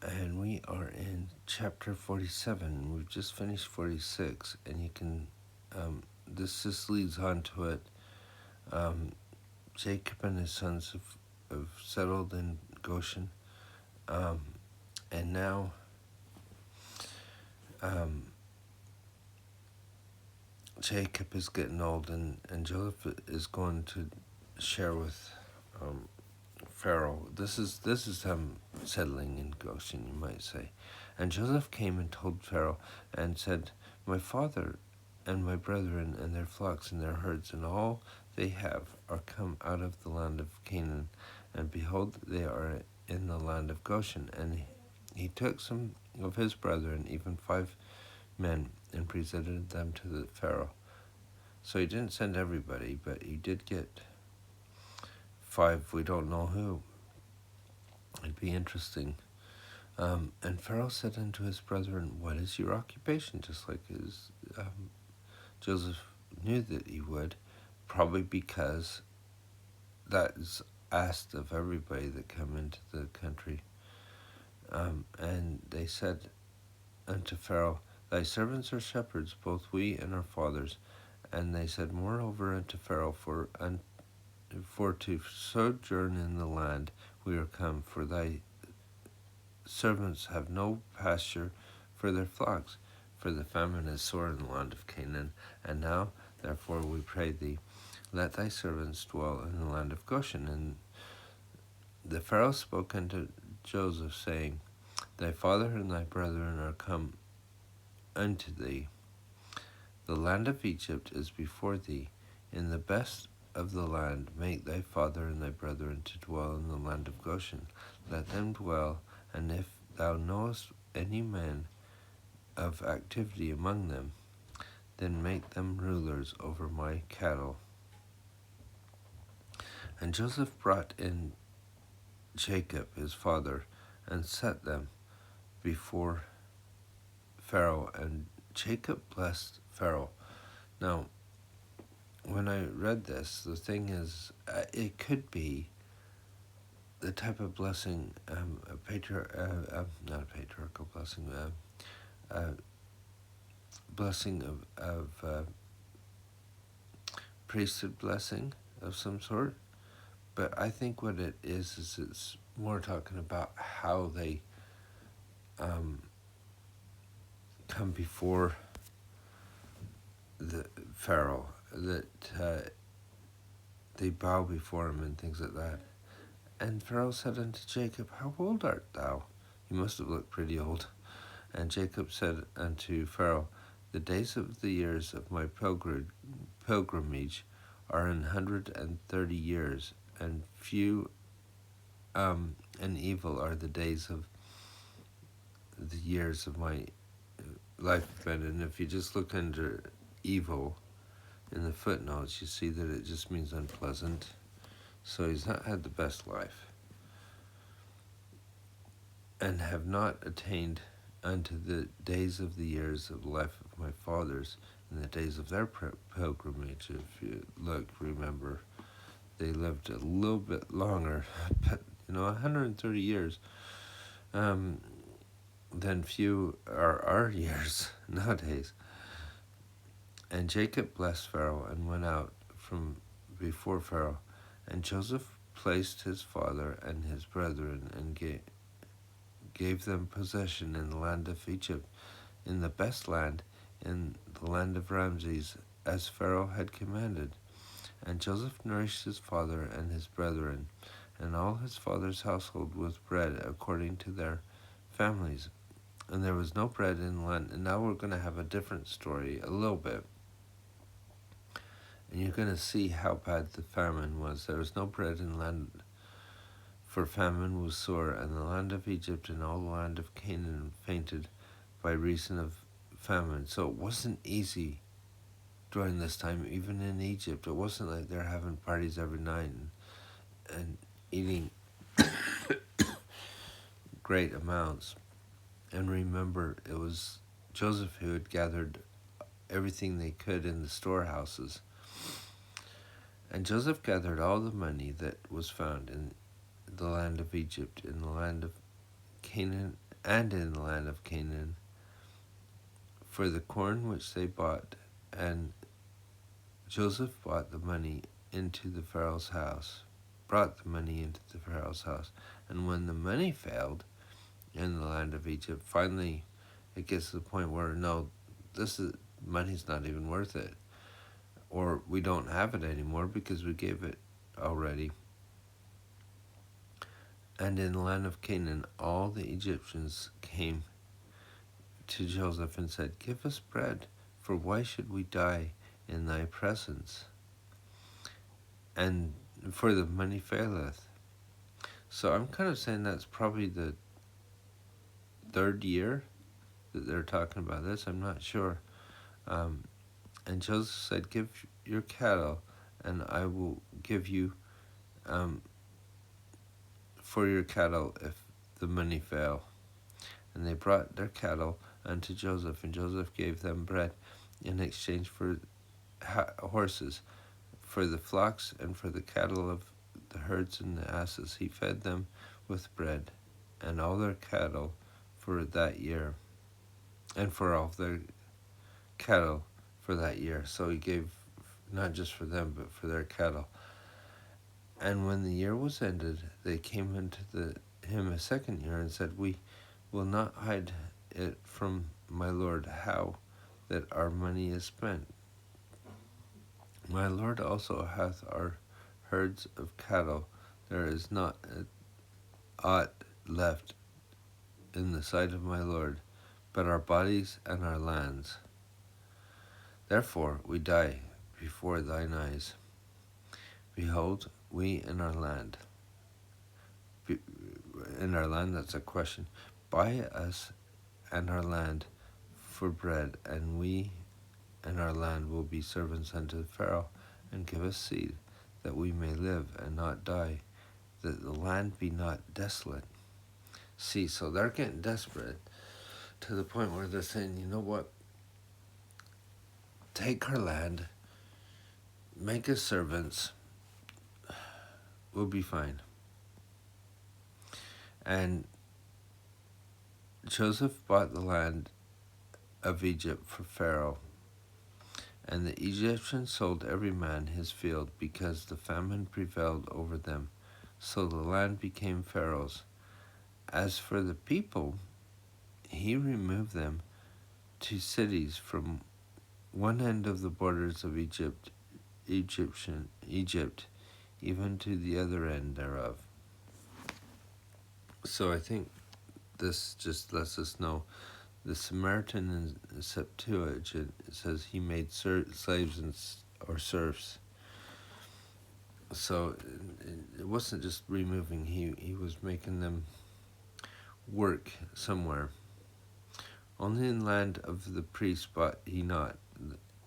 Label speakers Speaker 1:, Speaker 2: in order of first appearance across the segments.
Speaker 1: And we are in chapter 47. We've just finished 46, and you can, this just leads on to it. Jacob and his sons have settled in Goshen, and now Jacob is getting old, and Joseph is going to share with Pharaoh. This is them settling in Goshen, you might say. And Joseph came and told Pharaoh and said, "My father and my brethren and their flocks and their herds and all they have are come out of the land of Canaan, and behold, they are in the land of Goshen." And he took some of his brethren, even 5 men, and presented them to the Pharaoh. So he didn't send everybody, but he did get 5. We don't know who. It'd be interesting. And Pharaoh said unto his brethren, "What is your occupation?" Just like Joseph knew that he would, probably because that is asked of everybody that come into the country. And they said unto Pharaoh, "Thy servants are shepherds, both we and our fathers." And they said moreover unto Pharaoh, For to sojourn in the land we are come, for thy servants have no pasture for their flocks, for the famine is sore in the land of Canaan. And now, therefore, we pray thee, let thy servants dwell in the land of Goshen. And the Pharaoh spoke unto Joseph, saying, Thy father and thy brethren are come unto thee. The land of Egypt is before thee. In the best of the land make thy father and thy brethren to dwell in the land of Goshen. Let them dwell, and if thou knowest any man of activity among them, then make them rulers over my cattle. And Joseph brought in Jacob his father, and set them before Pharaoh, and Jacob blessed Pharaoh. Now, when I read this, the thing is, it could be the type of blessing, not a patriarchal blessing, blessing of priesthood blessing of some sort. But I think what it is it's more talking about how they come before the Pharaoh, that they bow before him and things like that. And Pharaoh said unto Jacob, How old art thou? He must have looked pretty old. And Jacob said unto Pharaoh, The days of the years of my pilgrimage are 130 years, and few and evil are the days of the years of my life. And if you just look under evil in the footnotes, you see that it just means unpleasant. So he's not had the best life, and have not attained unto the days of the years of the life of my fathers in the days of their pilgrimage. If you look, remember, they lived a little bit longer, but 130 years, than few are our years nowadays. And Jacob blessed Pharaoh, and went out from before Pharaoh. And Joseph placed his father and his brethren, and gave them possession in the land of Egypt, in the best land, in the land of Ramses, as Pharaoh had commanded. And Joseph nourished his father and his brethren, and all his father's household with bread according to their families. And there was no bread in the land. And now we're going to have a different story a little bit. And you're going to see how bad the famine was. There was no bread in the land, for famine was sore, and the land of Egypt and all the land of Canaan fainted by reason of famine. So it wasn't easy during this time, even in Egypt. It wasn't like they're having parties every night and eating great amounts. And remember, it was Joseph who had gathered everything they could in the storehouses. And Joseph gathered all the money that was found in the land of Egypt, in the land of Canaan, and in the land of Canaan, for the corn which they bought. And Joseph brought the money into the Pharaoh's house. And when the money failed in the land of Egypt, finally it gets to the point where no, money's not even worth it, or we don't have it anymore because we gave it already. And in the land of Canaan, all the Egyptians came to Joseph and said, "Give us bread, for why should we die in thy presence? And for the money faileth." So I'm kind of saying that's probably the third year that they're talking about this. I'm not sure. And Joseph said, "Give your cattle, and I will give you for your cattle if the money fail." And they brought their cattle unto Joseph, and Joseph gave them bread in exchange for horses, for the flocks, and for the cattle of the herds and the asses. He fed them with bread, and all their cattle for that year, and for all their cattle for that year. So he gave not just for them, but for their cattle. And when the year was ended, they came unto him a second year and said, "We will not hide it from my lord how that our money is spent. My lord also hath our herds of cattle. There is not aught left in the sight of my lord, but our bodies and our lands. Therefore we die before thine eyes. Behold, we in our land." In our land, that's a question. "Buy us and our land for bread, and we and our land will be servants unto the Pharaoh, and give us seed, that we may live and not die, that the land be not desolate." See, so they're getting desperate to the point where they're saying, "You know what? Take our land, make us servants, we'll be fine." And Joseph bought the land of Egypt for Pharaoh, and the Egyptians sold every man his field, because the famine prevailed over them. So the land became Pharaoh's. As for the people, he removed them to cities from one end of the borders of Egypt, even to the other end thereof. So I think this just lets us know the Samaritan in Septuagint, it says he made slaves or serfs. So it wasn't just removing, he was making them work somewhere. Only in the land of the priests bought he not,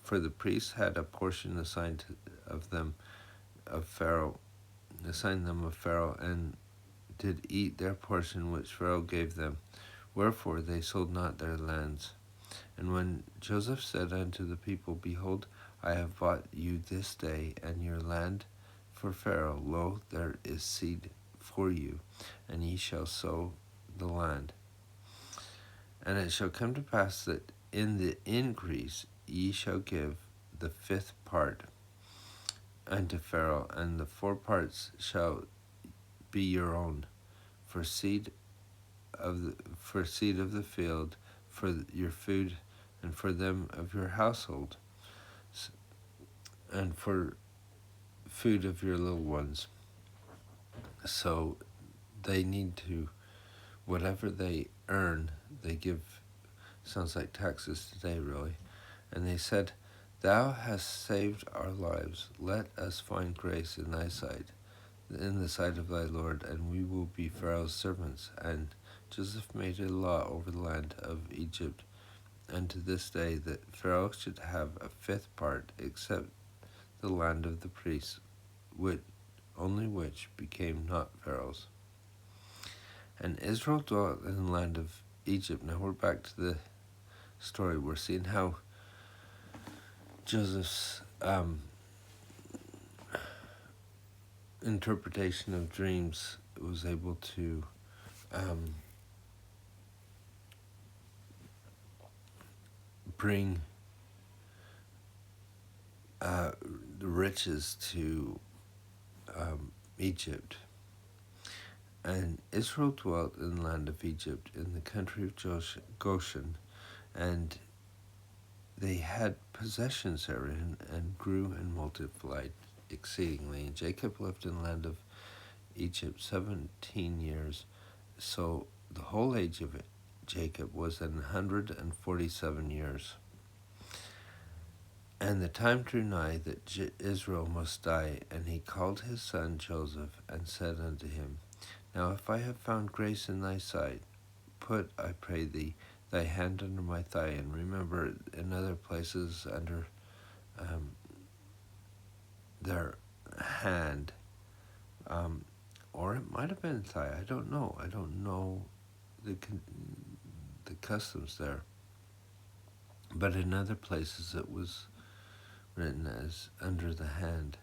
Speaker 1: for the priests had a portion assigned them of Pharaoh, and did eat their portion which Pharaoh gave them. Wherefore they sold not their lands. And when Joseph said unto the people, "Behold, I have bought you this day and your land for Pharaoh, lo, there is seed for you, and ye shall sow the land. And it shall come to pass that in the increase ye shall give the fifth part unto Pharaoh, and the 4 parts shall be your own, for seed of the field, for your food, and for them of your household, and for food of your little ones." So they need to, whatever they earn, they give. Sounds like taxes today, really. And they said, "Thou hast saved our lives. Let us find grace in thy sight, in the sight of thy Lord, and we will be Pharaoh's servants." And Joseph made a law over the land of Egypt unto this day, that Pharaoh should have a 5th part, except the land of the priests, which became not Pharaoh's. And Israel dwelt in the land of Egypt. Now we're back to the story. We're seeing how Joseph's interpretation of dreams was able to bring the riches to Egypt. And Israel dwelt in the land of Egypt, in the country of Goshen, and they had possessions therein, and grew and multiplied exceedingly. And Jacob lived in the land of Egypt 17 years. So the whole age of Jacob was 147 years. And the time drew nigh that Israel must die, and he called his son Joseph, and said unto him, Now if I have found grace in thy sight, put, I pray thee, thy hand under my thigh. And remember, in other places, under their hand, or it might have been thigh, I don't know. I don't know the customs there. But in other places it was written as under the hand,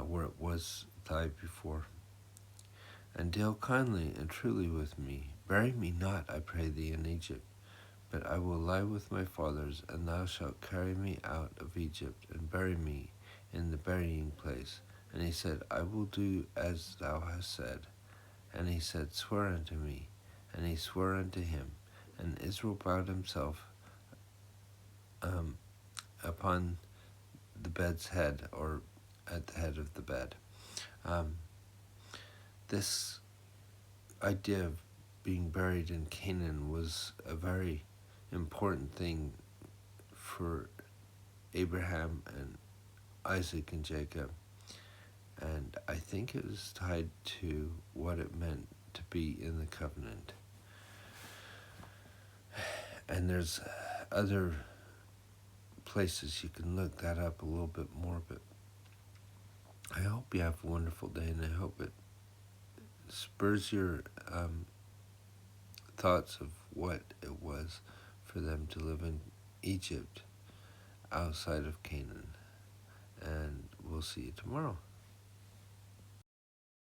Speaker 1: where it was thigh before. And deal kindly and truly with me. Bury me not, I pray thee, in Egypt, but I will lie with my fathers, and thou shalt carry me out of Egypt, and bury me in the burying place. And he said, I will do as thou hast said. And he said, Swear unto me. And he swore unto him. And Israel bowed himself upon the bed's head, or at the head of the bed. This idea of being buried in Canaan was a very important thing for Abraham and Isaac and Jacob. And I think it was tied to what it meant to be in the covenant. And there's other places you can look that up a little bit more, but I hope you have a wonderful day, and I hope it spurs your thoughts of what it was for them to live in Egypt outside of Canaan. And we'll see you tomorrow.